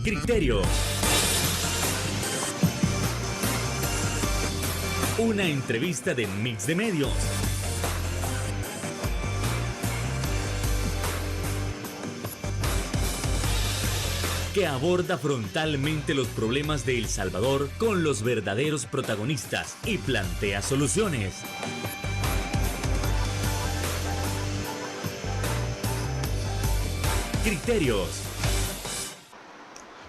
Criterio. Una entrevista de Mix de Medios. Que aborda frontalmente los problemas de El Salvador con los verdaderos protagonistas y plantea soluciones. Criterios.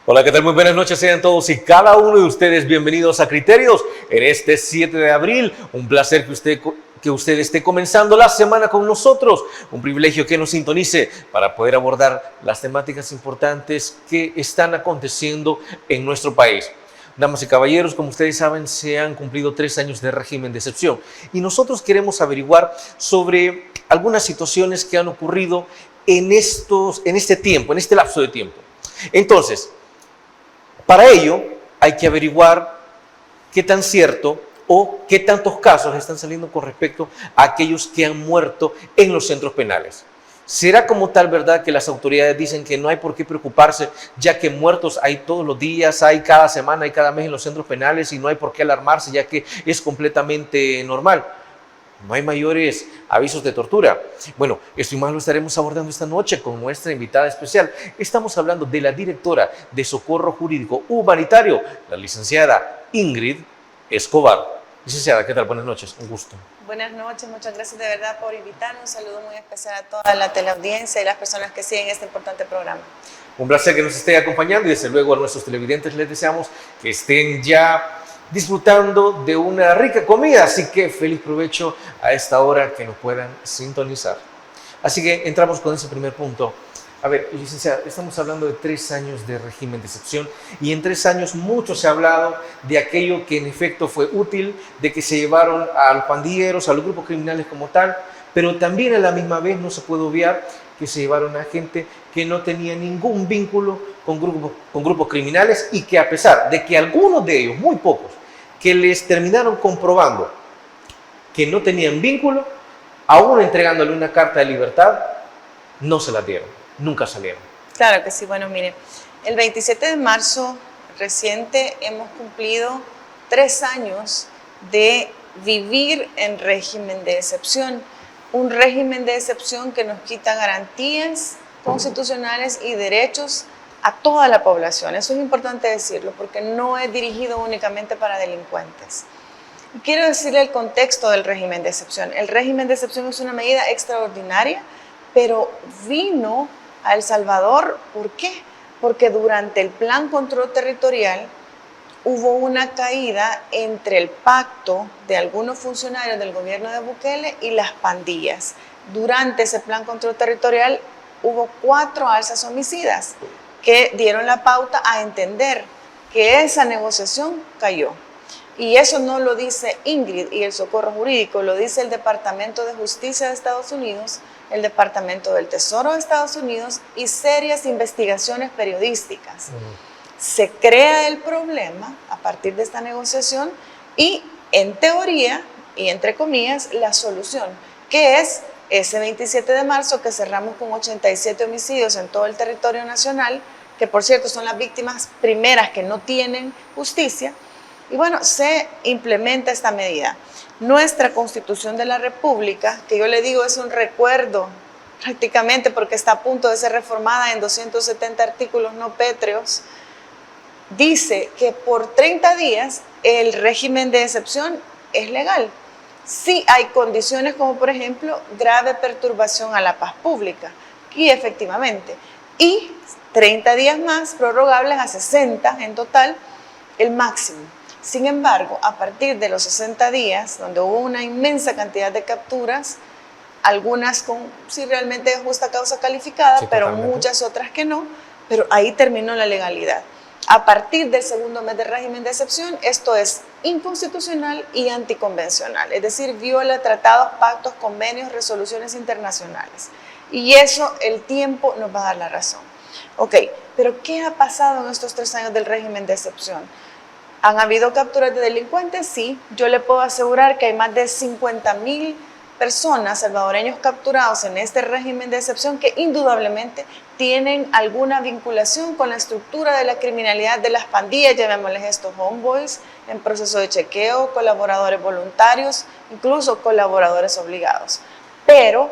Hola, ¿qué tal? Muy buenas noches, sean todos y cada uno de ustedes bienvenidos a Criterios en este 7 de abril. Un placer que usted esté comenzando la semana con nosotros. Un privilegio que nos sintonice para poder abordar las temáticas importantes que están aconteciendo en nuestro país. Damas y caballeros, como ustedes saben, se han cumplido 3 años de régimen de excepción y nosotros queremos averiguar sobre algunas situaciones que han ocurrido en este lapso de tiempo. Entonces, para ello hay que averiguar qué tan cierto o qué tantos casos están saliendo con respecto a aquellos que han muerto en los centros penales. ¿Será como tal verdad que las autoridades dicen que no hay por qué preocuparse, ya que muertos hay todos los días, hay cada semana, hay cada mes en los centros penales y no hay por qué alarmarse, ya que es completamente normal? No hay mayores avisos de tortura. Bueno, esto y más lo estaremos abordando esta noche con nuestra invitada especial. Estamos hablando de la directora de Socorro Jurídico Humanitario, la licenciada Ingrid Escobar. Licenciada, ¿qué tal? Buenas noches, un gusto. Buenas noches, muchas gracias de verdad por invitarnos. Un saludo muy especial a toda la teleaudiencia y las personas que siguen este importante programa. Un placer que nos esté acompañando y desde luego a nuestros televidentes les deseamos que estén ya disfrutando de una rica comida, así que feliz provecho a esta hora que nos puedan sintonizar. Así que entramos con ese primer punto. A ver, licenciada, estamos hablando de 3 años de régimen de excepción y en 3 años mucho se ha hablado de aquello que en efecto fue útil, de que se llevaron a los pandilleros, a los grupos criminales como tal, pero también a la misma vez no se puede obviar que se llevaron a gente que no tenía ningún vínculo con grupos criminales y que a pesar de que algunos de ellos, muy pocos, que les terminaron comprobando que no tenían vínculo, aún entregándole una carta de libertad, no se la dieron, nunca salieron. Claro que sí, bueno, mire, el 27 de marzo reciente hemos cumplido 3 años de vivir en régimen de excepción, un régimen de excepción que nos quita garantías constitucionales y derechos a toda la población. Eso es importante decirlo porque no es dirigido únicamente para delincuentes. Y quiero decirle el contexto del régimen de excepción. El régimen de excepción es una medida extraordinaria, pero vino a El Salvador, ¿por qué? Porque durante el Plan Control Territorial hubo una caída entre el pacto de algunos funcionarios del gobierno de Bukele y las pandillas. Durante ese Plan Control Territorial hubo 4 alzas homicidas que dieron la pauta a entender que esa negociación cayó. Y eso no lo dice Ingrid y el Socorro Jurídico, lo dice el Departamento de Justicia de Estados Unidos, el Departamento del Tesoro de Estados Unidos y serias investigaciones periodísticas. Se crea el problema a partir de esta negociación y en teoría, y entre comillas, la solución, que es ese 27 de marzo que cerramos con 87 homicidios en todo el territorio nacional, que por cierto son las víctimas primeras que no tienen justicia, y bueno, se implementa esta medida. Nuestra Constitución de la República, que yo le digo es un recuerdo prácticamente porque está a punto de ser reformada en 270 artículos no pétreos, dice que por 30 días el régimen de excepción es legal. Sí hay condiciones como por ejemplo grave perturbación a la paz pública y efectivamente, y 30 días más prorrogables a 60 en total, el máximo. Sin embargo, a partir de los 60 días, donde hubo una inmensa cantidad de capturas, algunas con sí realmente de justa causa calificada, sí, pero totalmente, muchas otras que no, pero ahí terminó la legalidad. A partir del segundo mes de régimen de excepción, esto es inconstitucional y anticonvencional, es decir, viola tratados, pactos, convenios, resoluciones internacionales. Y eso, el tiempo nos va a dar la razón. Ok, pero ¿qué ha pasado en estos 3 años del régimen de excepción? ¿Han habido capturas de delincuentes? Sí, yo le puedo asegurar que hay más de 50,000 personas, salvadoreños capturados en este régimen de excepción que indudablemente tienen alguna vinculación con la estructura de la criminalidad de las pandillas, llamémosles estos homeboys, en proceso de chequeo, colaboradores voluntarios, incluso colaboradores obligados. Pero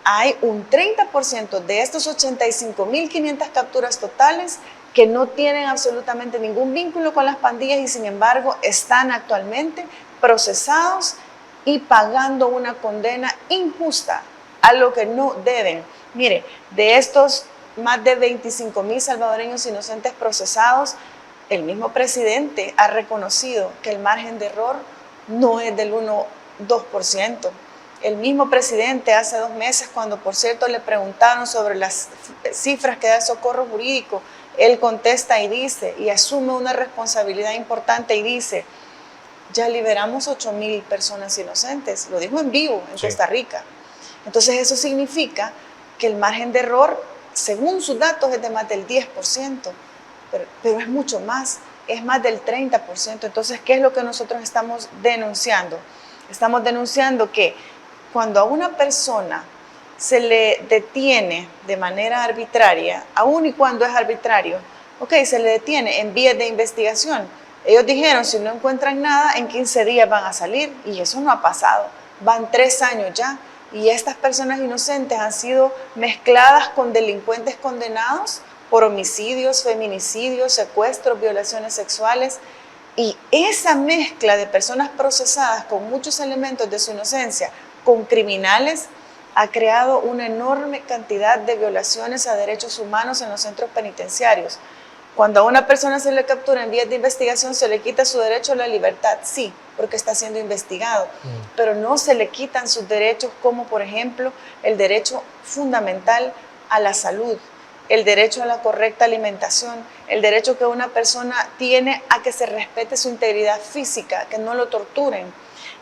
hay un 30% de estos 85.500 capturas totales que no tienen absolutamente ningún vínculo con las pandillas y sin embargo están actualmente procesados y pagando una condena injusta a lo que no deben. Mire, de estos más de 25.000 salvadoreños inocentes procesados, el mismo presidente ha reconocido que el margen de error no es del 1-2%. El mismo presidente hace 2 meses, cuando por cierto le preguntaron sobre las cifras que da el socorro jurídico, él contesta y dice, y asume una responsabilidad importante y dice, ya liberamos 8.000 personas inocentes, lo dijo en vivo en Costa Rica. Entonces eso significa que el margen de error, según sus datos, es de más del 10%, pero es mucho más, es más del 30%. Entonces, ¿qué es lo que nosotros estamos denunciando? Estamos denunciando que cuando a una persona se le detiene de manera arbitraria, aun y cuando es arbitrario, se le detiene en vías de investigación. Ellos dijeron, si no encuentran nada, en 15 días van a salir, y eso no ha pasado. Van 3 años ya. Y estas personas inocentes han sido mezcladas con delincuentes condenados por homicidios, feminicidios, secuestros, violaciones sexuales. Y esa mezcla de personas procesadas con muchos elementos de su inocencia, con criminales, ha creado una enorme cantidad de violaciones a derechos humanos en los centros penitenciarios. Cuando a una persona se le captura en vías de investigación, se le quita su derecho a la libertad, sí, porque está siendo investigado, pero no se le quitan sus derechos como, por ejemplo, el derecho fundamental a la salud, el derecho a la correcta alimentación, el derecho que una persona tiene a que se respete su integridad física, que no lo torturen,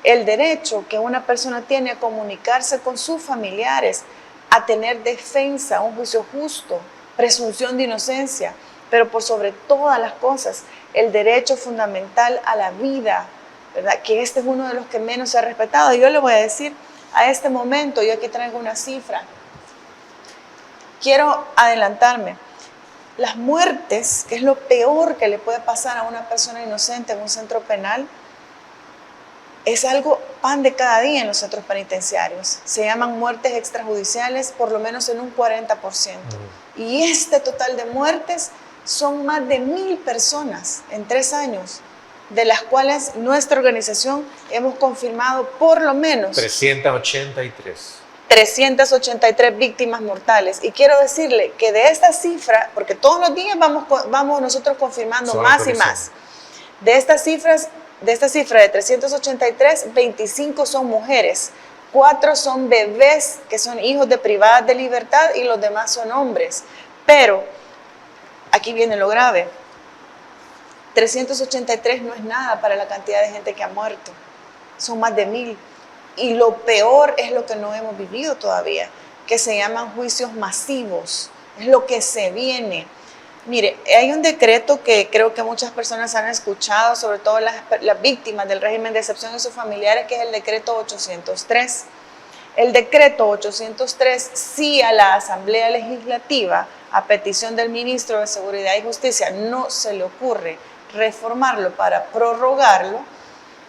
el derecho que una persona tiene a comunicarse con sus familiares, a tener defensa, un juicio justo, presunción de inocencia, pero por sobre todas las cosas, el derecho fundamental a la vida, ¿verdad? Que este es uno de los que menos se ha respetado. Y yo le voy a decir, a este momento, yo aquí traigo una cifra, quiero adelantarme, las muertes, que es lo peor que le puede pasar a una persona inocente en un centro penal, es algo pan de cada día en los centros penitenciarios. Se llaman muertes extrajudiciales por lo menos en un 40%. Y este total de muertes son más de 1.000 personas en 3 años, de las cuales nuestra organización hemos confirmado por lo menos 383 víctimas mortales. Y quiero decirle que de esta cifra, porque todos los días vamos nosotros confirmando más y más, de esta cifra de 383, 25 son mujeres, 4 son bebés que son hijos de privadas de libertad y los demás son hombres. Pero aquí viene lo grave, 383 no es nada para la cantidad de gente que ha muerto, son más de 1.000. Y lo peor es lo que no hemos vivido todavía, que se llaman juicios masivos, es lo que se viene. Mire, hay un decreto que creo que muchas personas han escuchado, sobre todo las víctimas del régimen de excepción y sus familiares, que es el decreto 803. El decreto 803, sí, a la Asamblea Legislativa, a petición del ministro de Seguridad y Justicia, no se le ocurre reformarlo para prorrogarlo.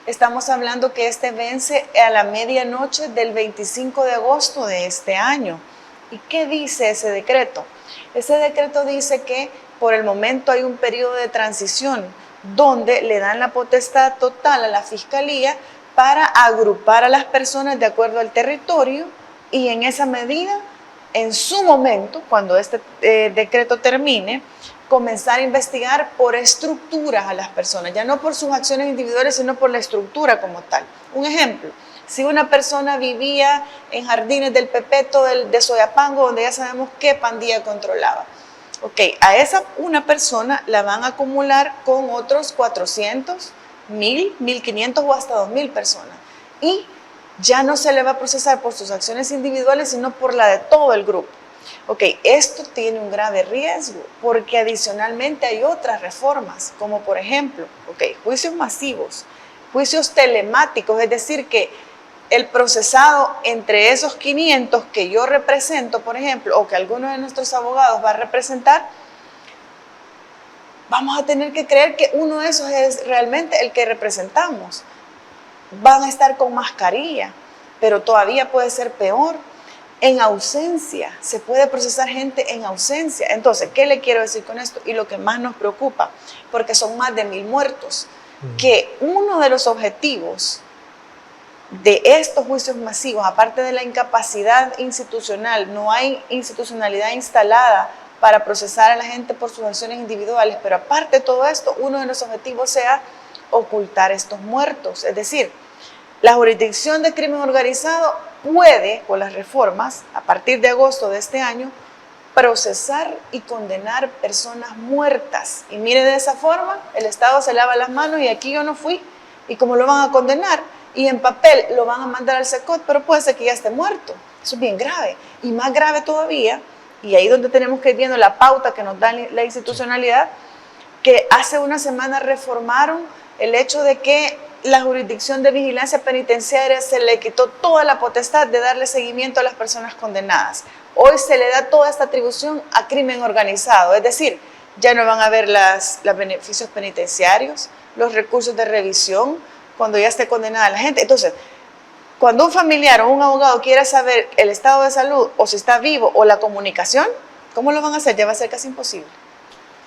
Estamos hablando que este vence a la medianoche del 25 de agosto de este año. ¿Y qué dice ese decreto? Ese decreto dice que por el momento hay un periodo de transición donde le dan la potestad total a la Fiscalía para agrupar a las personas de acuerdo al territorio y en esa medida, en su momento, cuando este decreto termine, comenzar a investigar por estructuras a las personas, ya no por sus acciones individuales, sino por la estructura como tal. Un ejemplo, si una persona vivía en Jardines del Pepeto de Soyapango, donde ya sabemos qué pandilla controlaba, a esa una persona la van a acumular con otros 400, 1.000, 1.500 o hasta 2.000 personas. Y ya no se le va a procesar por sus acciones individuales, sino por la de todo el grupo. Esto tiene un grave riesgo, porque adicionalmente hay otras reformas, como por ejemplo, juicios masivos, juicios telemáticos, es decir, que el procesado entre esos 500 que yo represento, por ejemplo, o que alguno de nuestros abogados va a representar, vamos a tener que creer que uno de esos es realmente el que representamos. Van a estar con mascarilla, pero todavía puede ser peor. En ausencia, se puede procesar gente en ausencia. Entonces, ¿qué le quiero decir con esto? Y lo que más nos preocupa, porque son más de 1,000 muertos, que uno de los objetivos de estos juicios masivos, aparte de la incapacidad institucional, no hay institucionalidad instalada para procesar a la gente por sus acciones individuales, pero aparte de todo esto, uno de los objetivos sea ocultar estos muertos. Es decir, la jurisdicción de crimen organizado puede, con las reformas, a partir de agosto de este año, procesar y condenar personas muertas. Y mire, de esa forma, el Estado se lava las manos y aquí yo no fui. ¿Y cómo lo van a condenar? Y en papel lo van a mandar al SECOT, pero puede ser que ya esté muerto. Eso es bien grave. Y más grave todavía, y ahí donde tenemos que ir viendo la pauta que nos da la institucionalidad, que hace una semana reformaron el hecho de que la jurisdicción de vigilancia penitenciaria se le quitó toda la potestad de darle seguimiento a las personas condenadas. Hoy se le da toda esta atribución a crimen organizado, es decir, ya no van a haber los beneficios penitenciarios, los recursos de revisión, cuando ya esté condenada la gente. Entonces, cuando un familiar o un abogado quiera saber el estado de salud o si está vivo o la comunicación, ¿cómo lo van a hacer? Ya va a ser casi imposible.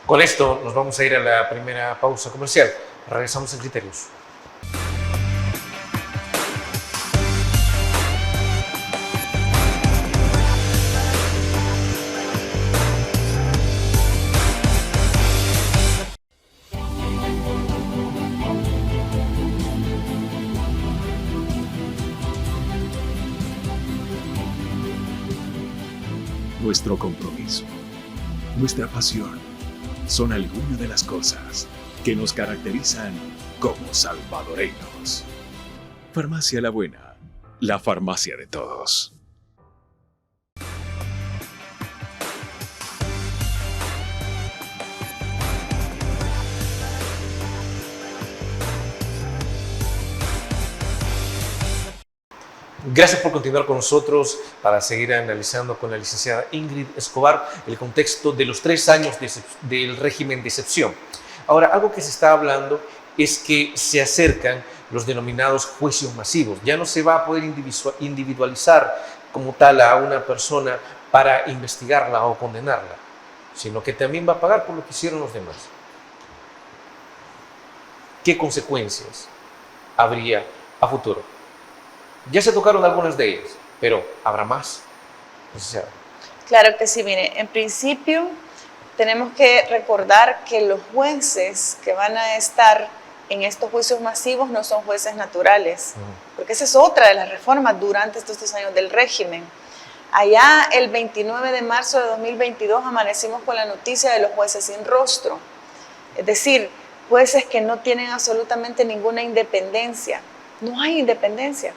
Con esto nos vamos a ir a la primera pausa comercial. Regresamos en Criterios. Nuestro compromiso, nuestra pasión, son algunas de las cosas que nos caracterizan como salvadoreños. Farmacia La Buena, la farmacia de todos. Gracias por continuar con nosotros para seguir analizando con la licenciada Ingrid Escobar el contexto de los 3 años del régimen de excepción. Ahora, algo que se está hablando es que se acercan los denominados juicios masivos. Ya no se va a poder individualizar como tal a una persona para investigarla o condenarla, sino que también va a pagar por lo que hicieron los demás. ¿Qué consecuencias habría a futuro? Ya se tocaron algunas de ellas, pero ¿habrá más? Claro que sí, mire, en principio tenemos que recordar que los jueces que van a estar en estos juicios masivos no son jueces naturales, porque esa es otra de las reformas durante estos 3 años del régimen. Allá el 29 de marzo de 2022 amanecimos con la noticia de los jueces sin rostro, es decir, jueces que no tienen absolutamente ninguna independencia, no hay independencia.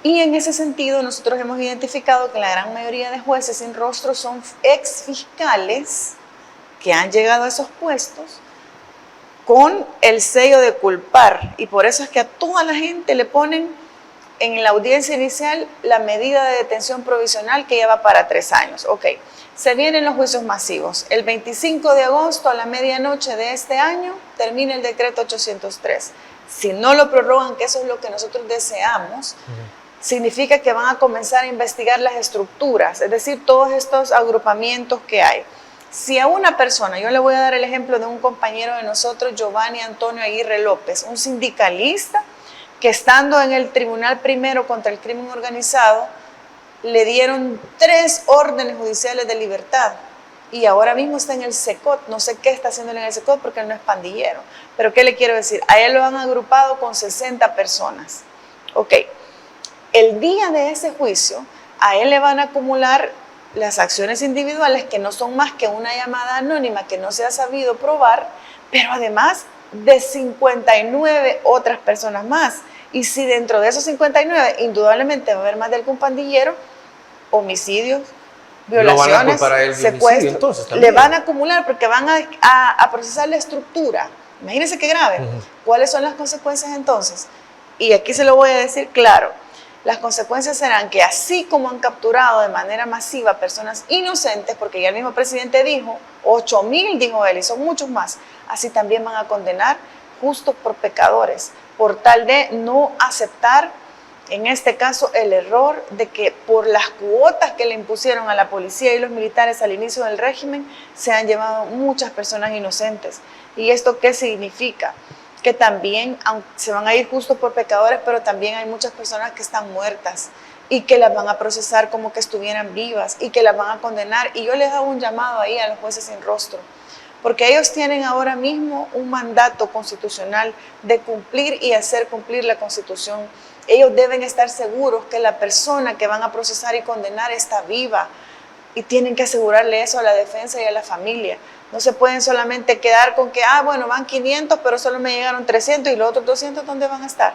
Y en ese sentido nosotros hemos identificado que la gran mayoría de jueces sin rostro son ex fiscales que han llegado a esos puestos con el sello de culpar, y por eso es que a toda la gente le ponen en la audiencia inicial la medida de detención provisional que ya va para 3 años. Ok, se vienen los juicios masivos. El 25 de agosto a la medianoche de este año termina el decreto 803. Si no lo prorrogan, que eso es lo que nosotros deseamos, significa que van a comenzar a investigar las estructuras, es decir, todos estos agrupamientos que hay. Si a una persona, yo le voy a dar el ejemplo de un compañero de nosotros, Giovanni Antonio Aguirre López, un sindicalista que estando en el Tribunal Primero contra el Crimen Organizado, le dieron 3 órdenes judiciales de libertad y ahora mismo está en el SECOT. No sé qué está haciendo en el SECOT porque él no es pandillero, pero ¿qué le quiero decir? A él lo han agrupado con 60 personas. Ok, el día de ese juicio, a él le van a acumular las acciones individuales que no son más que una llamada anónima que no se ha sabido probar, pero además de 59 otras personas más. Y si dentro de esos 59 indudablemente va a haber más de algún pandillero, homicidios, violaciones, secuestros, entonces, le van a acumular porque van a procesar la estructura. Imagínense qué grave. ¿Cuáles son las consecuencias entonces? Y aquí se lo voy a decir claro. las consecuencias serán que así como han capturado de manera masiva personas inocentes, porque ya el mismo presidente dijo, 8,000 dijo él, y son muchos más, así también van a condenar justos por pecadores, por tal de no aceptar, en este caso, el error de que por las cuotas que le impusieron a la policía y los militares al inicio del régimen, se han llevado muchas personas inocentes. ¿Y esto qué significa? Que también se van a ir justos por pecadores, pero también hay muchas personas que están muertas y que las van a procesar como que estuvieran vivas y que las van a condenar. Y yo les hago un llamado ahí a los jueces sin rostro, porque ellos tienen ahora mismo un mandato constitucional de cumplir y hacer cumplir la Constitución. Ellos deben estar seguros que la persona que van a procesar y condenar está viva, y tienen que asegurarle eso a la defensa y a la familia. No se pueden solamente quedar con que, bueno, van 500, pero solo me llegaron 300 y los otros 200, ¿dónde van a estar?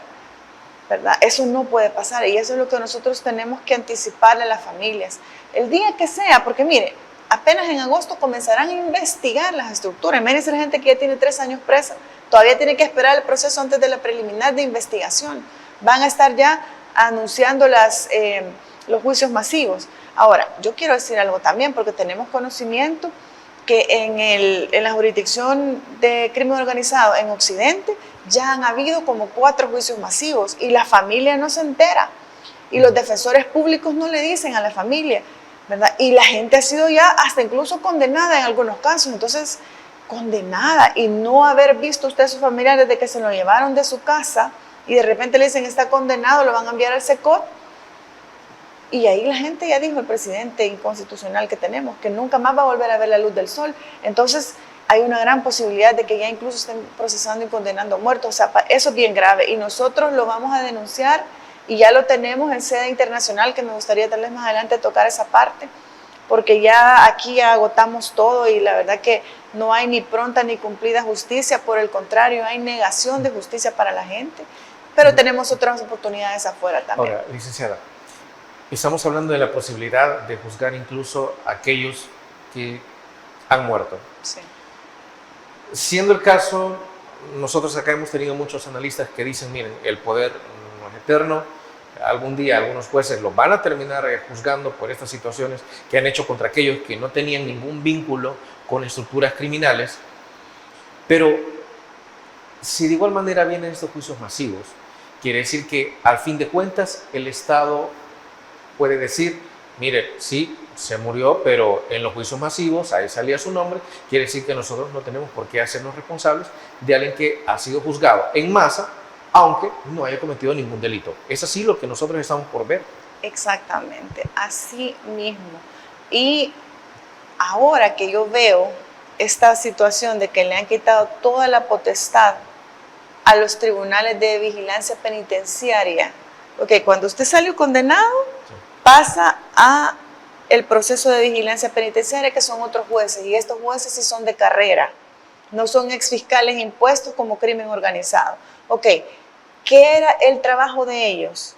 ¿Verdad? Eso no puede pasar, y eso es lo que nosotros tenemos que anticiparle a las familias. El día que sea, porque mire, apenas en agosto comenzarán a investigar las estructuras. Imagínense la gente que ya tiene 3 años presa, todavía tiene que esperar el proceso antes de la preliminar de investigación. Van a estar ya anunciando los juicios masivos. Ahora, yo quiero decir algo también, porque tenemos conocimiento que en la jurisdicción de crimen organizado en Occidente ya han habido como 4 juicios masivos y la familia no se entera y los defensores públicos no le dicen a la familia, ¿verdad? Y la gente ha sido ya hasta incluso condenada en algunos casos. Entonces, condenada y no haber visto usted a sus familiares desde que se lo llevaron de su casa y de repente le dicen está condenado, lo van a enviar al SECOT. Y ahí la gente ya dijo, el presidente inconstitucional que tenemos, que nunca más va a volver a ver la luz del sol. Entonces hay una gran posibilidad de que ya incluso estén procesando y condenando muertos. O sea, eso es bien grave y nosotros lo vamos a denunciar y ya lo tenemos en sede internacional, que me gustaría tal vez más adelante tocar esa parte, porque ya aquí agotamos todo y la verdad que no hay ni pronta ni cumplida justicia, por el contrario, hay negación de justicia para la gente, pero tenemos otras oportunidades afuera también. Ahora, licenciada, estamos hablando de la posibilidad de juzgar incluso a aquellos que han muerto. Sí. Siendo el caso, nosotros acá hemos tenido muchos analistas que dicen, miren, el poder no es eterno, algún día algunos jueces los van a terminar juzgando por estas situaciones que han hecho contra aquellos que no tenían ningún vínculo con estructuras criminales, pero si de igual manera vienen estos juicios masivos, quiere decir que al fin de cuentas el Estado puede decir, mire, sí, se murió, pero en los juicios masivos, ahí salía su nombre, quiere decir que nosotros no tenemos por qué hacernos responsables de alguien que ha sido juzgado en masa, aunque no haya cometido ningún delito. Es así lo que nosotros estamos por ver. Exactamente, así mismo. Y ahora que yo veo esta situación de que le han quitado toda la potestad a los tribunales de vigilancia penitenciaria, porque cuando usted salió condenado, sí, pasa a el proceso de vigilancia penitenciaria, que son otros jueces, y estos jueces sí son de carrera, no son exfiscales impuestos como crimen organizado. Ok, ¿qué era el trabajo de ellos?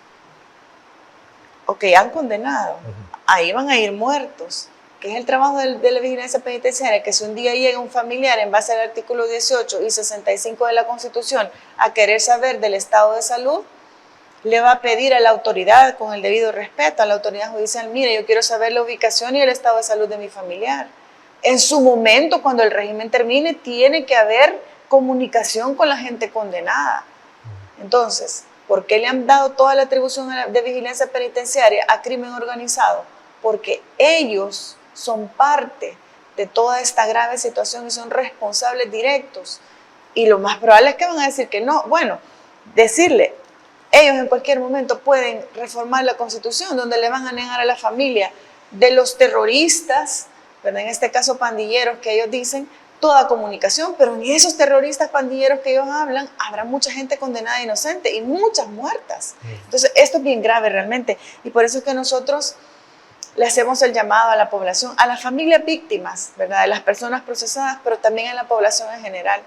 Ok, han condenado, ahí van a ir muertos. ¿Qué es el trabajo de la vigilancia penitenciaria? Que si un día llega un familiar en base al artículo 18 y 65 de la Constitución a querer saber del estado de salud, le va a pedir a la autoridad, con el debido respeto, a la autoridad judicial, mire, yo quiero saber la ubicación y el estado de salud de mi familiar. En su momento, cuando el régimen termine, tiene que haber comunicación con la gente condenada. Entonces, ¿por qué le han dado toda la atribución de vigilancia penitenciaria a crimen organizado? Porque ellos son parte de toda esta grave situación y son responsables directos. Y lo más probable es que van a decir que no. Bueno, decirle, ellos en cualquier momento pueden reformar la Constitución, donde le van a negar a la familia de los terroristas, ¿verdad? En este caso pandilleros, que ellos dicen toda comunicación, pero ni esos terroristas pandilleros que ellos hablan, habrá mucha gente condenada e inocente y muchas muertas. Entonces, esto es bien grave realmente, y por eso es que nosotros le hacemos el llamado a la población, a las familias víctimas, ¿verdad? De las personas procesadas, pero también a la población en general.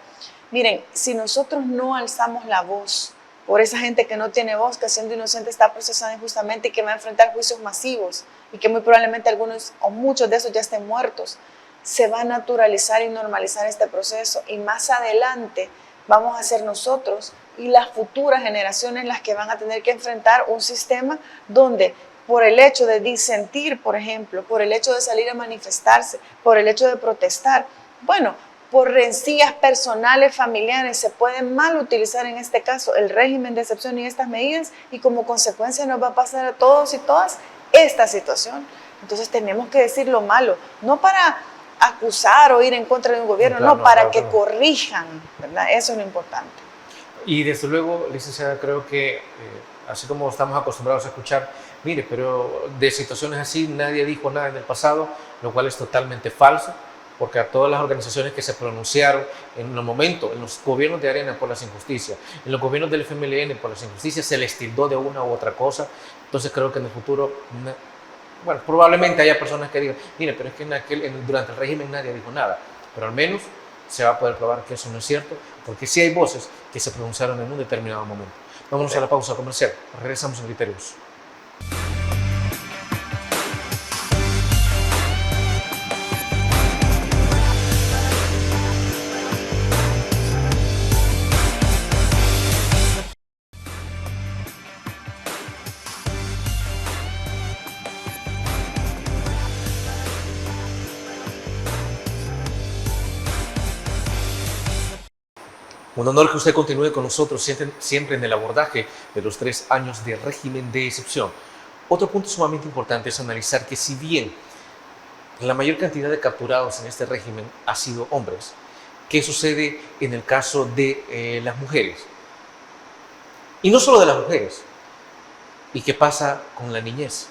Miren, si nosotros no alzamos la voz por esa gente que no tiene voz, que siendo inocente está procesada injustamente y que va a enfrentar juicios masivos y que muy probablemente algunos o muchos de esos ya estén muertos, se va a naturalizar y normalizar este proceso, y más adelante vamos a ser nosotros y las futuras generaciones las que van a tener que enfrentar un sistema donde por el hecho de disentir, por ejemplo, por el hecho de salir a manifestarse, por el hecho de protestar, bueno, por rencillas personales, familiares, se pueden mal utilizar en este caso el régimen de excepción y estas medidas y como consecuencia nos va a pasar a todos y todas esta situación. Entonces tenemos que decir lo malo, no para acusar o ir en contra de un gobierno, Claro, no, para claro, que claro. corrijan, ¿verdad? Eso es lo importante. Y desde luego, licenciada, creo que así como estamos acostumbrados a escuchar, mire, pero de situaciones así nadie dijo nada en el pasado, lo cual es totalmente falso, porque a todas las organizaciones que se pronunciaron en el momento, en los gobiernos de Arena por las injusticias, en los gobiernos del FMLN por las injusticias, se les tildó de una u otra cosa. Entonces creo que en el futuro, bueno, probablemente haya personas que digan, mire, pero es que durante el régimen nadie dijo nada, pero al menos se va a poder probar que eso no es cierto, porque sí hay voces que se pronunciaron en un determinado momento. Vámonos a la pausa comercial, regresamos en Criterios. Un honor que usted continúe con nosotros siempre en el abordaje de los 3 años de régimen de excepción. Otro punto sumamente importante es analizar que si bien la mayor cantidad de capturados en este régimen ha sido hombres, ¿qué sucede en el caso de las mujeres? Y no solo de las mujeres. ¿Y qué pasa con la niñez?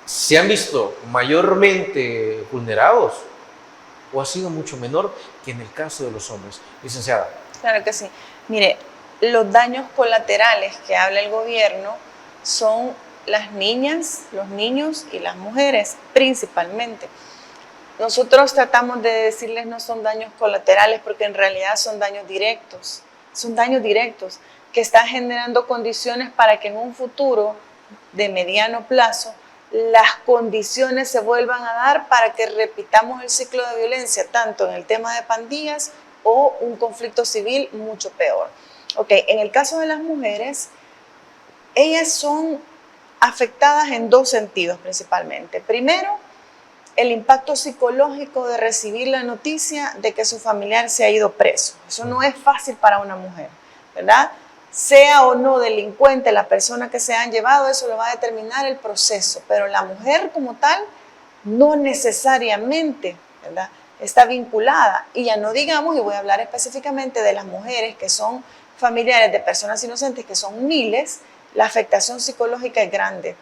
¿Se han visto mayormente vulnerados o ha sido mucho menor que en el caso de los hombres? Licenciada. Claro que sí. Mire, los daños colaterales que habla el gobierno son las niñas, los niños y las mujeres principalmente. Nosotros tratamos de decirles no son daños colaterales porque en realidad son daños directos. Son daños directos que están generando condiciones para que en un futuro de mediano plazo las condiciones se vuelvan a dar para que repitamos el ciclo de violencia, tanto en el tema de pandillas o un conflicto civil mucho peor. Ok, en el caso de las mujeres, ellas son afectadas en 2 sentidos principalmente. Primero, el impacto psicológico de recibir la noticia de que su familiar se ha ido preso. Eso no es fácil para una mujer, ¿verdad? Sea o no delincuente la persona que se han llevado, eso lo va a determinar el proceso, pero la mujer como tal no necesariamente, ¿verdad?, está vinculada. Y ya no digamos, y voy a hablar específicamente de las mujeres que son familiares de personas inocentes, que son miles, la afectación psicológica es grande.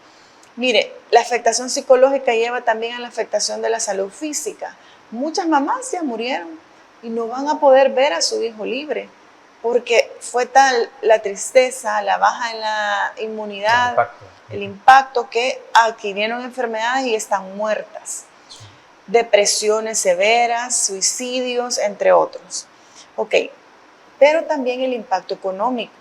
Mire, la afectación psicológica lleva también a la afectación de la salud física. Muchas mamás ya murieron y no van a poder ver a su hijo libre, porque fue tal la tristeza, la baja en la inmunidad, el impacto que adquirieron enfermedades y están muertas. Depresiones severas, suicidios, entre otros. Ok, pero también el impacto económico.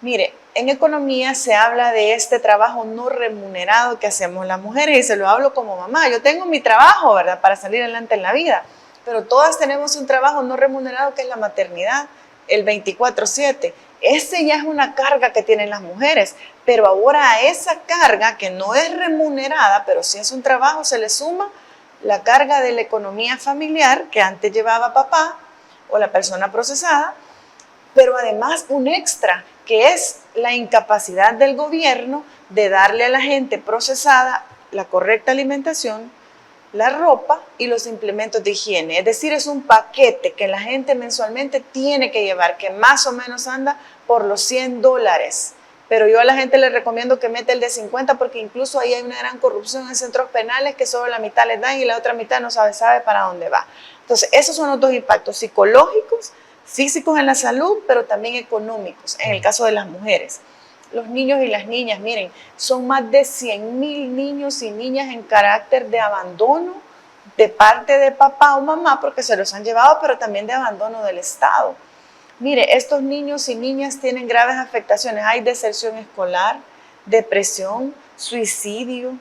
Mire, en economía se habla de este trabajo no remunerado que hacemos las mujeres y se lo hablo como mamá. Yo tengo mi trabajo, ¿verdad?, para salir adelante en la vida, pero todas tenemos un trabajo no remunerado que es la maternidad, el 24/7. Ese ya es una carga que tienen las mujeres, pero ahora a esa carga que no es remunerada, pero sí es un trabajo, se le suma la carga de la economía familiar que antes llevaba papá o la persona procesada, pero además un extra que es la incapacidad del gobierno de darle a la gente procesada la correcta alimentación, la ropa y los implementos de higiene. Es decir, es un paquete que la gente mensualmente tiene que llevar, que más o menos anda por los $100. Pero yo a la gente les recomiendo que meta el de 50 porque incluso ahí hay una gran corrupción en centros penales que solo la mitad les dan y la otra mitad no sabe para dónde va. Entonces, esos son los 2 impactos psicológicos, físicos en la salud, pero también económicos, en el caso de las mujeres. Los niños y las niñas, miren, son más de 100,000 niños y niñas en carácter de abandono de parte de papá o mamá, porque se los han llevado, pero también de abandono del Estado. Mire, estos niños y niñas tienen graves afectaciones. Hay deserción escolar, depresión, suicidio,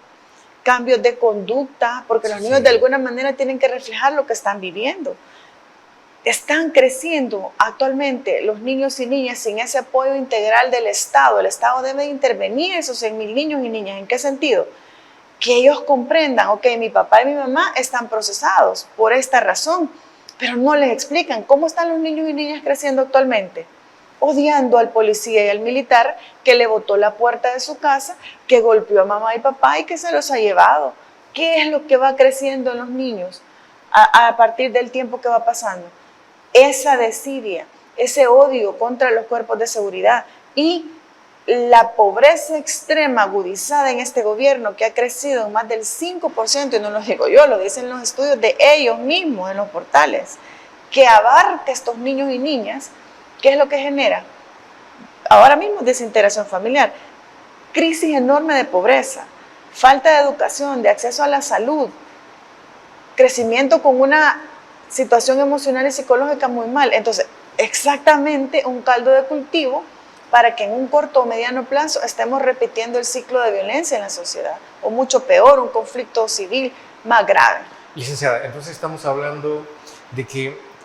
cambios de conducta, porque los niños de alguna manera tienen que reflejar lo que están viviendo. están creciendo actualmente los niños y niñas sin ese apoyo integral del Estado. El Estado debe intervenir esos 100,000 niños y niñas. ¿En qué sentido? Que ellos comprendan, ok, mi papá y mi mamá están procesados por esta razón, pero no les explican cómo están los niños y niñas creciendo actualmente. Odiando al policía y al militar que le botó la puerta de su casa, que golpeó a mamá y papá y que se los ha llevado. ¿Qué es lo que va creciendo en los niños a partir del tiempo que va pasando? Esa desidia, ese odio contra los cuerpos de seguridad y la pobreza extrema agudizada en este gobierno que ha crecido en más del 5%, y no lo digo yo, lo dicen los estudios de ellos mismos en los portales, que abarca estos niños y niñas. ¿Qué es lo que genera? Ahora mismo desintegración familiar, crisis enorme de pobreza, falta de educación, de acceso a la salud, crecimiento con una situación emocional y psicológica muy mal. Entonces, exactamente un caldo de cultivo para que en un corto o mediano plazo estemos repitiendo el ciclo de violencia en la sociedad, o mucho peor, un conflicto civil más grave. Licenciada, entonces estamos hablando de que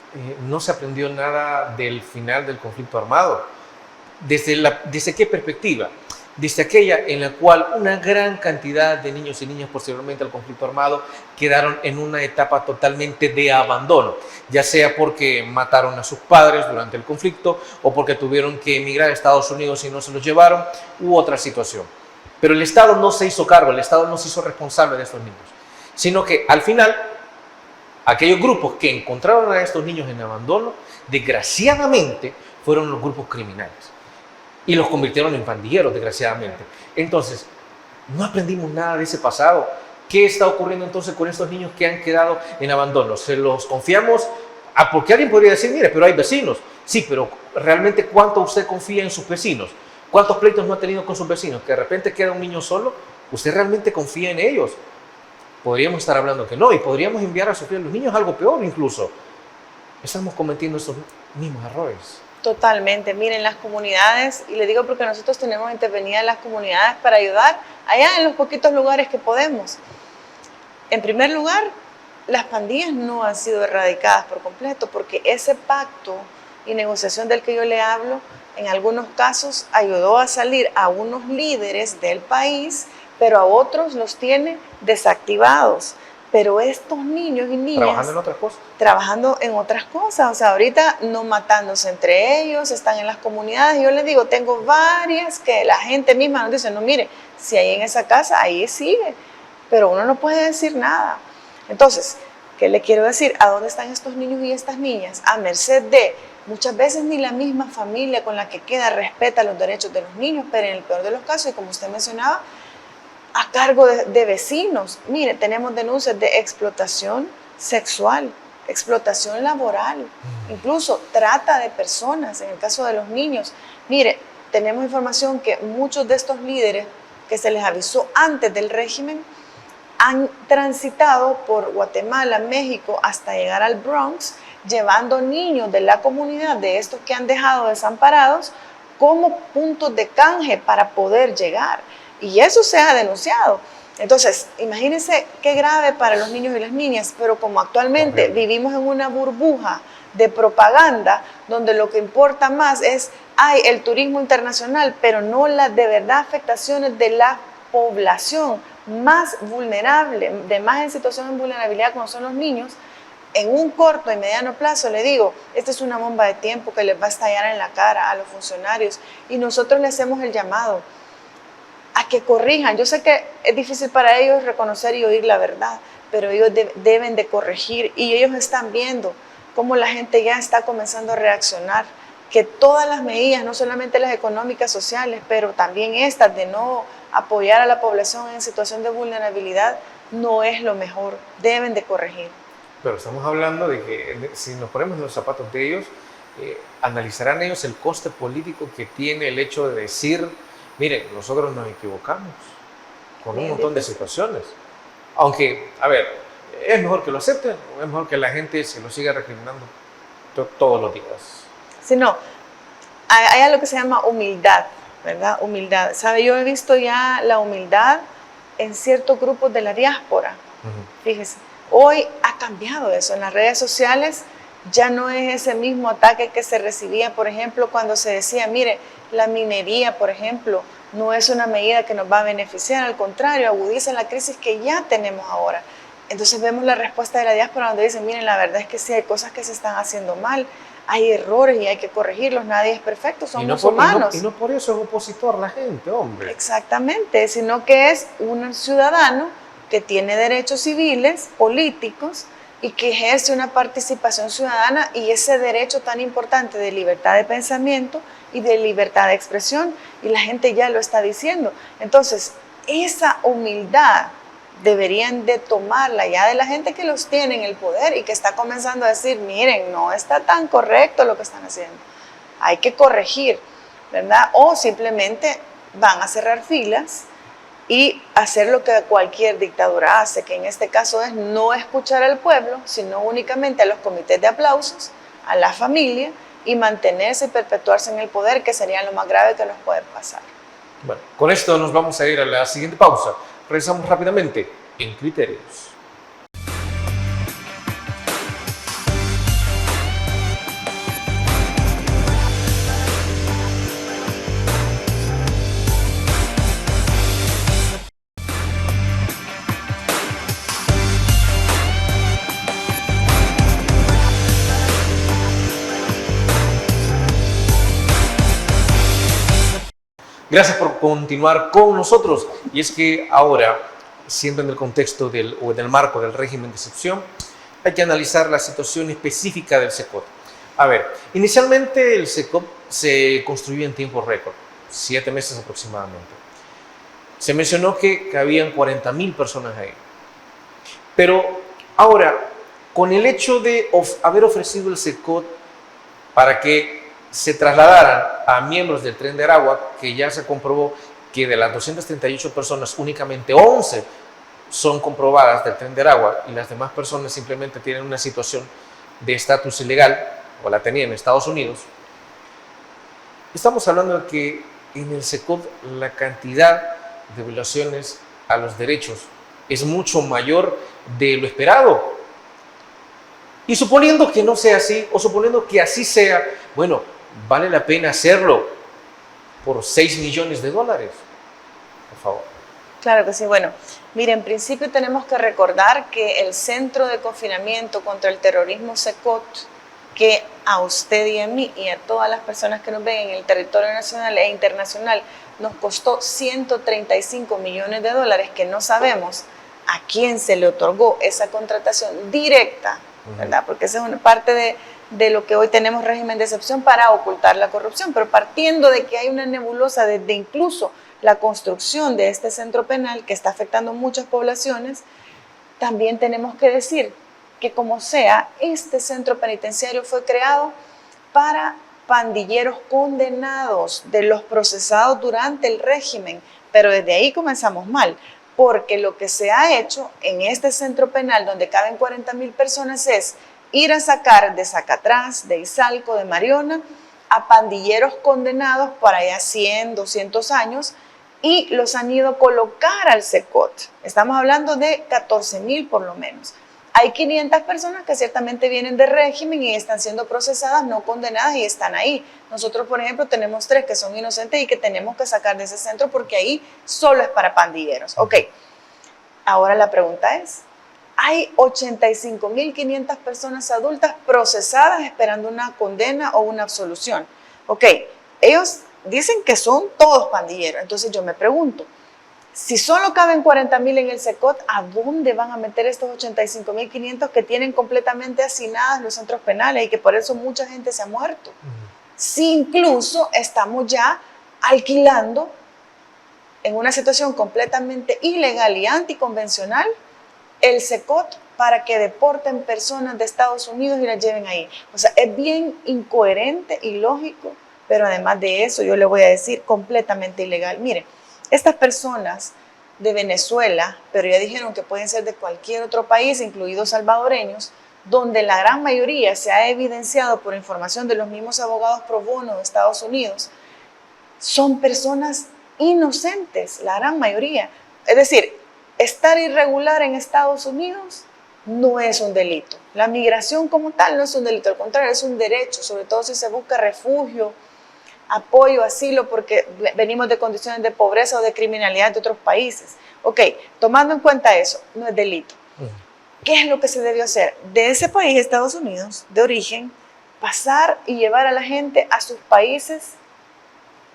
no se aprendió nada del final del conflicto armado. ¿Desde qué perspectiva? Desde aquella en la cual una gran cantidad de niños y niñas posteriormente al conflicto armado quedaron en una etapa totalmente de abandono, ya sea porque mataron a sus padres durante el conflicto o porque tuvieron que emigrar a Estados Unidos y no se los llevaron, u otra situación. Pero el Estado no se hizo cargo, el Estado no se hizo responsable de estos niños, sino que al final aquellos grupos que encontraron a estos niños en abandono, desgraciadamente, fueron los grupos criminales. Y los convirtieron en pandilleros, desgraciadamente. Entonces, no aprendimos nada de ese pasado. ¿Qué está ocurriendo entonces con estos niños que han quedado en abandono? ¿Se los confiamos? Porque alguien podría decir, mire, pero hay vecinos. Sí, pero realmente ¿cuánto usted confía en sus vecinos? ¿Cuántos pleitos no ha tenido con sus vecinos? Que de repente queda un niño solo. ¿Usted realmente confía en ellos? Podríamos estar hablando que no, y podríamos enviar a sufrir a los niños algo peor incluso. Estamos cometiendo esos mismos errores. Totalmente. Miren, las comunidades, y le digo porque nosotros tenemos intervenida en las comunidades para ayudar allá en los poquitos lugares que podemos. En primer lugar, las pandillas no han sido erradicadas por completo, porque ese pacto y negociación del que yo le hablo, en algunos casos ayudó a salir a unos líderes del país, pero a otros los tiene desactivados. Pero estos niños y niñas... ¿Trabajando en otras cosas? Trabajando en otras cosas. O sea, ahorita no matándose entre ellos, están en las comunidades. Yo les digo, tengo varias que la gente misma nos dice, no, mire, si hay en esa casa, ahí sigue. Pero uno no puede decir nada. Entonces, ¿qué le quiero decir? ¿A dónde están estos niños y estas niñas? A merced de... Muchas veces ni la misma familia con la que queda respeta los derechos de los niños, pero en el peor de los casos, y como usted mencionaba, a cargo de vecinos. Mire, tenemos denuncias de explotación sexual, explotación laboral, incluso trata de personas en el caso de los niños. Mire, tenemos información que muchos de estos líderes que se les avisó antes del régimen han transitado por Guatemala, México, hasta llegar al Bronx, llevando niños de la comunidad, de estos que han dejado desamparados, como puntos de canje para poder llegar. Y eso se ha denunciado. Entonces, imagínense qué grave para los niños y las niñas, pero como actualmente vivimos en una burbuja de propaganda, donde lo que importa más es, el turismo internacional, pero no las de verdad afectaciones de la población más vulnerable, de más en situación de vulnerabilidad como son los niños, en un corto y mediano plazo, le digo, esta es una bomba de tiempo que les va a estallar en la cara a los funcionarios, y nosotros le hacemos el llamado a que corrijan. Yo sé que es difícil para ellos reconocer y oír la verdad, pero ellos deben de corregir, y ellos están viendo cómo la gente ya está comenzando a reaccionar, que todas las medidas, no solamente las económicas, sociales, pero también estas de no apoyar a la población en situación de vulnerabilidad, no es lo mejor, deben de corregir. Pero estamos hablando de que si nos ponemos en los zapatos de ellos, analizarán ellos el coste político que tiene el hecho de decir, miren, nosotros nos equivocamos con un montón de situaciones. Aunque, a ver, es mejor que lo acepten o es mejor que la gente se lo siga recriminando todos los días. Si no, hay algo que se llama humildad, ¿verdad? Humildad. ¿Sabe? Yo he visto ya la humildad en ciertos grupos de la diáspora. Fíjese, hoy ha cambiado eso. En las redes sociales Ya no es ese mismo ataque que se recibía, por ejemplo, cuando se decía, mire, la minería, por ejemplo, no es una medida que nos va a beneficiar, al contrario, agudiza la crisis que ya tenemos ahora. Entonces vemos la respuesta de la diáspora donde dicen, miren, la verdad es que sí hay cosas que se están haciendo mal, hay errores y hay que corregirlos, nadie es perfecto, somos humanos. Y no por eso es opositor la gente, hombre. Exactamente, sino que es un ciudadano que tiene derechos civiles, políticos, y que ejerce una participación ciudadana y ese derecho tan importante de libertad de pensamiento y de libertad de expresión, y la gente ya lo está diciendo. Entonces, esa humildad deberían de tomarla ya de la gente que los tiene en el poder y que está comenzando a decir, miren, no está tan correcto lo que están haciendo, hay que corregir, ¿verdad? O simplemente van a cerrar filas y hacer lo que cualquier dictadura hace, que en este caso es no escuchar al pueblo, sino únicamente a los comités de aplausos, a la familia, y mantenerse y perpetuarse en el poder, que sería lo más grave que nos puede pasar. Bueno, con esto nos vamos a ir a la siguiente pausa. Regresamos rápidamente en Criterios. Gracias por continuar con nosotros. Y es que ahora, siempre en el contexto o en el marco del régimen de excepción, hay que analizar la situación específica del SECOT. A ver, inicialmente el SECOT se construyó en tiempo récord, 7 meses aproximadamente. Se mencionó que cabían 40.000 personas ahí. Pero ahora, con el hecho de haber ofrecido el SECOT para que se trasladaran a miembros del Tren de Aragua, que ya se comprobó que de las 238 personas, únicamente 11 son comprobadas del Tren de Aragua y las demás personas simplemente tienen una situación de estatus ilegal, o la tenían en Estados Unidos. Estamos hablando de que en el SECOT la cantidad de violaciones a los derechos es mucho mayor de lo esperado. Y suponiendo que no sea así, o suponiendo que así sea, bueno, vale la pena hacerlo por $6 millones, por favor. Claro que sí. Bueno, mire, en principio tenemos que recordar que el Centro de Confinamiento contra el Terrorismo SECOT, que a usted y a mí y a todas las personas que nos ven en el territorio nacional e internacional nos costó $135 millones, que no sabemos a quién se le otorgó esa contratación directa, ¿verdad? Porque esa es una parte de lo que hoy tenemos régimen de excepción para ocultar la corrupción, pero partiendo de que hay una nebulosa desde incluso la construcción de este centro penal que está afectando muchas poblaciones, también tenemos que decir que como sea, este centro penitenciario fue creado para pandilleros condenados, de los procesados durante el régimen, pero desde ahí comenzamos mal, porque lo que se ha hecho en este centro penal donde caben 40.000 personas es ir a sacar de Zacatrás, de Izalco, de Mariona, a pandilleros condenados por allá 100, 200 años, y los han ido a colocar al SECOT. Estamos hablando de 14.000 por lo menos. Hay 500 personas que ciertamente vienen de régimen y están siendo procesadas, no condenadas, y están ahí. Nosotros, por ejemplo, tenemos 3 que son inocentes y que tenemos que sacar de ese centro porque ahí solo es para pandilleros. Ok, ahora la pregunta es, hay 85.500 personas adultas procesadas esperando una condena o una absolución. Ok, ellos dicen que son todos pandilleros. Entonces yo me pregunto, si solo caben 40.000 en el SECOT, ¿a dónde van a meter estos 85.500 que tienen completamente hacinadas los centros penales y que por eso mucha gente se ha muerto? Si incluso estamos ya alquilando en una situación completamente ilegal y anticonvencional el SECOT para que deporten personas de Estados Unidos y las lleven ahí. O sea, es bien incoherente, ilógico, pero además de eso, yo le voy a decir, completamente ilegal. Mire, estas personas de Venezuela, pero ya dijeron que pueden ser de cualquier otro país, incluidos salvadoreños, donde la gran mayoría se ha evidenciado por información de los mismos abogados pro bono de Estados Unidos, son personas inocentes, la gran mayoría. Es decir, estar irregular en Estados Unidos no es un delito. La migración como tal no es un delito, al contrario, es un derecho, sobre todo si se busca refugio, apoyo, asilo, porque venimos de condiciones de pobreza o de criminalidad de otros países. Ok, tomando en cuenta eso, no es delito. ¿Qué es lo que se debió hacer? De ese país, Estados Unidos, de origen, pasar y llevar a la gente a sus países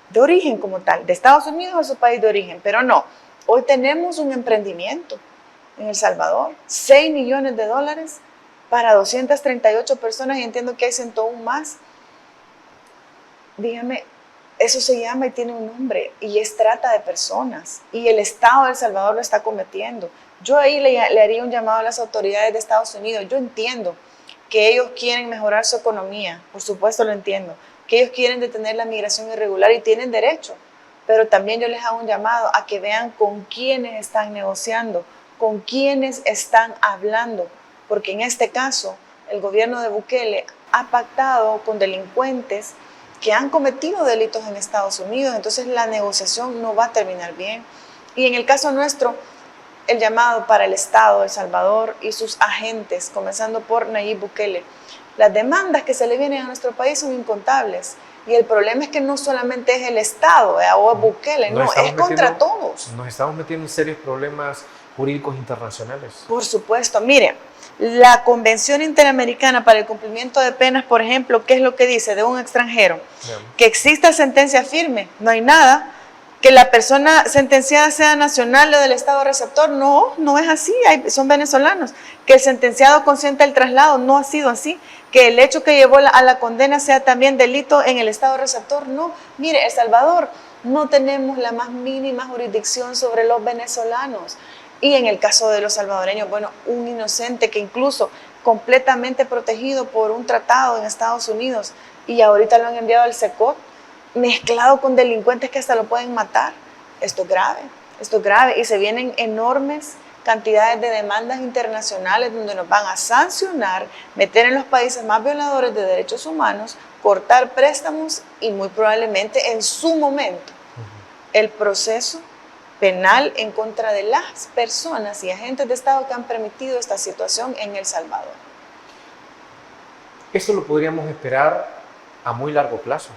de origen como tal, de Estados Unidos a su país de origen, pero no. Hoy tenemos un emprendimiento en El Salvador, $6 millones para 238 personas y entiendo que hay 101 más. Dígame, eso se llama y tiene un nombre y es trata de personas y el Estado de El Salvador lo está cometiendo. Yo ahí le haría un llamado a las autoridades de Estados Unidos. Yo entiendo que ellos quieren mejorar su economía, por supuesto lo entiendo, que ellos quieren detener la migración irregular y tienen derecho, pero también yo les hago un llamado a que vean con quiénes están negociando, con quiénes están hablando, porque en este caso el gobierno de Bukele ha pactado con delincuentes que han cometido delitos en Estados Unidos, entonces la negociación no va a terminar bien. Y en el caso nuestro, el llamado para el Estado de El Salvador y sus agentes, comenzando por Nayib Bukele. Las demandas que se le vienen a nuestro país son incontables. Y el problema es que no solamente es el Estado o Bukele, no, es contra todos. Nos estamos metiendo en serios problemas jurídicos internacionales. Por supuesto. Mire, la Convención Interamericana para el Cumplimiento de Penas, por ejemplo, ¿qué es lo que dice de un extranjero? Bien. Que exista sentencia firme, no hay nada. Que la persona sentenciada sea nacional o del Estado receptor, no, no es así, son venezolanos. Que el sentenciado consienta el traslado, no ha sido así. Que el hecho que llevó a la condena sea también delito en el Estado receptor, no. Mire, El Salvador, no tenemos la más mínima jurisdicción sobre los venezolanos. Y en el caso de los salvadoreños, bueno, un inocente que incluso completamente protegido por un tratado en Estados Unidos y ahorita lo han enviado al SECOT, mezclado con delincuentes que hasta lo pueden matar. Esto es grave y se vienen enormes cantidades de demandas internacionales donde nos van a sancionar, meter en los países más violadores de derechos humanos, cortar préstamos y muy probablemente en su momento el proceso penal en contra de las personas y agentes de Estado que han permitido esta situación en El Salvador. Esto lo podríamos esperar a muy largo plazo.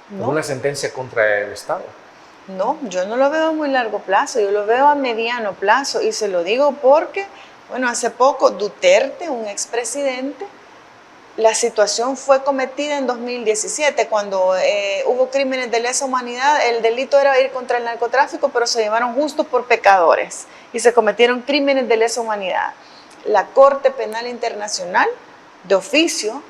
No. Una sentencia contra el Estado. No, yo no lo veo a muy largo plazo, yo lo veo a mediano plazo y se lo digo porque, bueno, hace poco Duterte, un expresidente, la situación fue cometida en 2017 cuando hubo crímenes de lesa humanidad, el delito era ir contra el narcotráfico, pero se llevaron justos por pecadores y se cometieron crímenes de lesa humanidad. La Corte Penal Internacional, de oficio,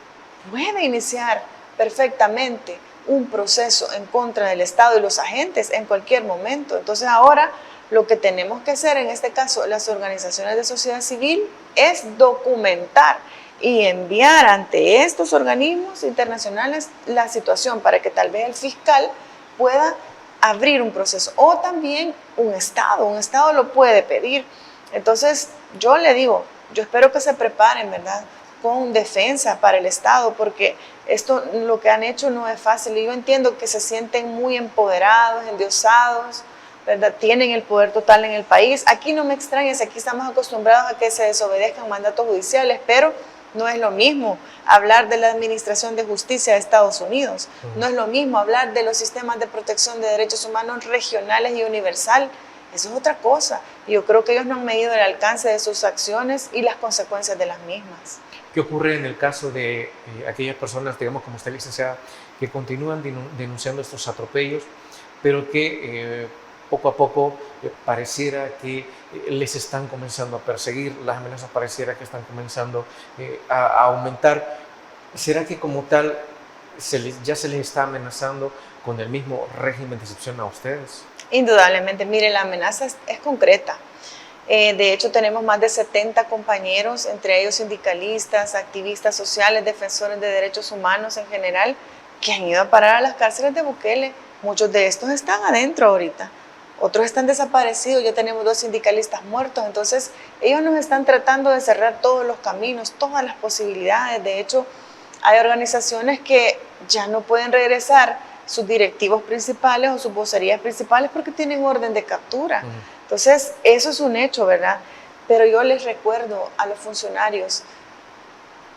puede iniciar perfectamente un proceso en contra del Estado y los agentes en cualquier momento. Entonces ahora lo que tenemos que hacer, en este caso las organizaciones de sociedad civil, es documentar y enviar ante estos organismos internacionales la situación para que tal vez el fiscal pueda abrir un proceso o también un Estado lo puede pedir. Entonces yo le digo, yo espero que se preparen, ¿verdad?, con defensa para el Estado, porque esto lo que han hecho no es fácil y yo entiendo que se sienten muy empoderados, endiosados, ¿verdad? Tienen el poder total en el país. Aquí no me extraña, aquí estamos acostumbrados a que se desobedezcan mandatos judiciales, pero no es lo mismo hablar de la Administración de Justicia de Estados Unidos, no es lo mismo hablar de los sistemas de protección de derechos humanos regionales y universal. Eso es otra cosa. Yo creo que ellos no han medido el alcance de sus acciones y las consecuencias de las mismas. ¿Qué ocurre en el caso de aquellas personas, digamos como usted, licenciada, que continúan denunciando estos atropellos, pero que poco a poco pareciera que les están comenzando a perseguir, las amenazas pareciera que están comenzando a aumentar? ¿Será que como tal ya se les está amenazando con el mismo régimen de excepción a ustedes? Indudablemente, mire, la amenaza es concreta. De hecho, tenemos más de 70 compañeros, entre ellos sindicalistas, activistas sociales, defensores de derechos humanos en general, que han ido a parar a las cárceles de Bukele. Muchos de estos están adentro ahorita, otros están desaparecidos, ya tenemos 2 sindicalistas muertos. Entonces, ellos nos están tratando de cerrar todos los caminos, todas las posibilidades. De hecho, hay organizaciones que ya no pueden regresar sus directivos principales o sus vocerías principales porque tienen orden de captura. Entonces, eso es un hecho, ¿verdad? pero yo les recuerdo a los funcionarios,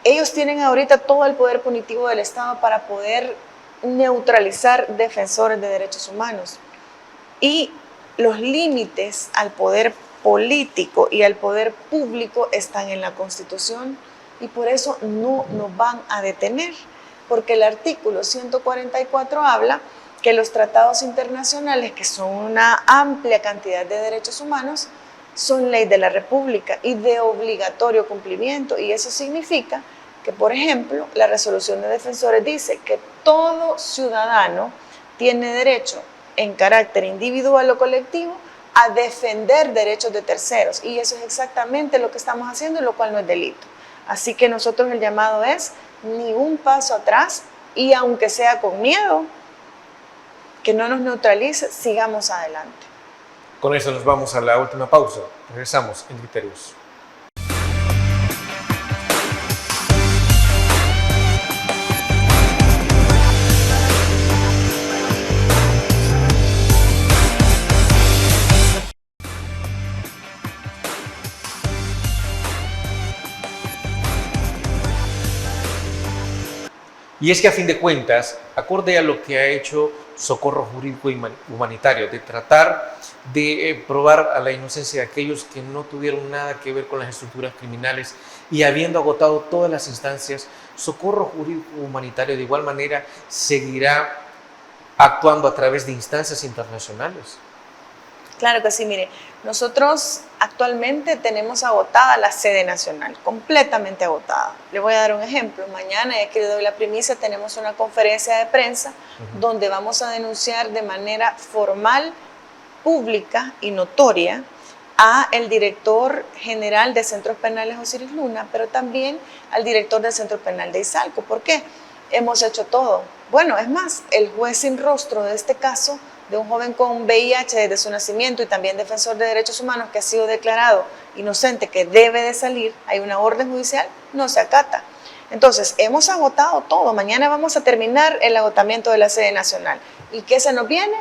ellos tienen ahorita todo el poder punitivo del Estado para poder neutralizar defensores de derechos humanos. Y los límites al poder político y al poder público están en la Constitución y por eso no nos van a detener, porque el artículo 144 habla que los tratados internacionales, que son una amplia cantidad de derechos humanos, son ley de la República y de obligatorio cumplimiento, y eso significa que, por ejemplo, la resolución de defensores dice que todo ciudadano tiene derecho en carácter individual o colectivo a defender derechos de terceros, y eso es exactamente lo que estamos haciendo, lo cual no es delito. Así que nosotros el llamado es ni un paso atrás, y aunque sea con miedo, que no nos neutralice, sigamos adelante. Con eso nos vamos a la última pausa. Regresamos en Criterios. Y es que a fin de cuentas, acorde a lo que ha hecho Socorro Jurídico y Humanitario, de tratar de probar a la inocencia de aquellos que no tuvieron nada que ver con las estructuras criminales, y habiendo agotado todas las instancias, Socorro Jurídico Humanitario de igual manera seguirá actuando a través de instancias internacionales. Claro que sí, mire, nosotros actualmente tenemos agotada la sede nacional, completamente agotada. Le voy a dar un ejemplo. Mañana, ya que le doy la primicia, tenemos una conferencia de prensa donde vamos a denunciar de manera formal, pública y notoria a el director general de Centros Penales Osiris Luna, pero también al director del Centro Penal de Izalco. ¿Por qué? Hemos hecho todo. Bueno, es más, el juez sin rostro de este caso, de un joven con VIH desde su nacimiento y también defensor de derechos humanos que ha sido declarado inocente, que debe de salir, hay una orden judicial, no se acata. Entonces, hemos agotado todo. Mañana vamos a terminar el agotamiento de la sede nacional. ¿Y qué se nos viene?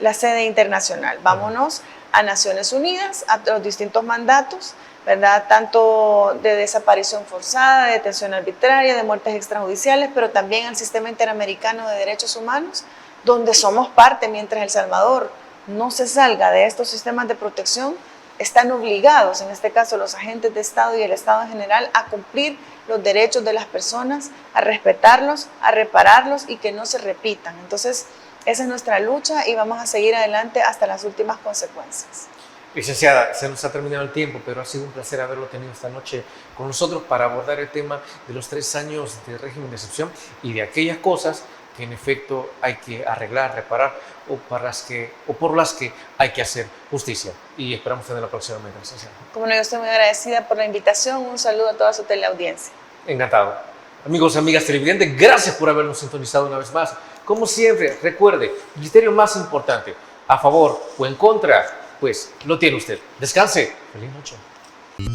La sede internacional. Vámonos a Naciones Unidas, a los distintos mandatos, ¿verdad? Tanto de desaparición forzada, de detención arbitraria, de muertes extrajudiciales, pero también al Sistema Interamericano de Derechos Humanos, donde somos parte. Mientras El Salvador no se salga de estos sistemas de protección, están obligados, en este caso los agentes de Estado y el Estado en general, a cumplir los derechos de las personas, a respetarlos, a repararlos y que no se repitan. Entonces, esa es nuestra lucha y vamos a seguir adelante hasta las últimas consecuencias. Licenciada, se nos ha terminado el tiempo, pero ha sido un placer haberlo tenido esta noche con nosotros para abordar el tema de los 3 años de régimen de excepción y de aquellas cosas que en efecto hay que arreglar, reparar o por las que hay que hacer justicia. Y esperamos tenerla próximamente, licenciada. Como no, yo estoy muy agradecida por la invitación. Un saludo a toda su teleaudiencia. Encantado. Amigos y amigas televidentes, gracias por habernos sintonizado una vez más. Como siempre, recuerde, el criterio más importante, a favor o en contra, pues lo tiene usted. Descanse. Feliz noche.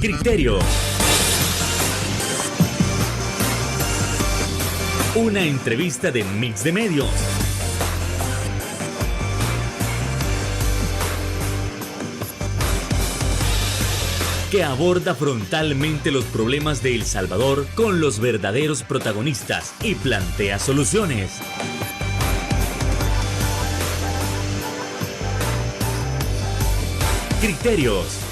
Criterios. Una entrevista de Mix de Medios. Que aborda frontalmente los problemas de El Salvador con los verdaderos protagonistas y plantea soluciones. Criterios.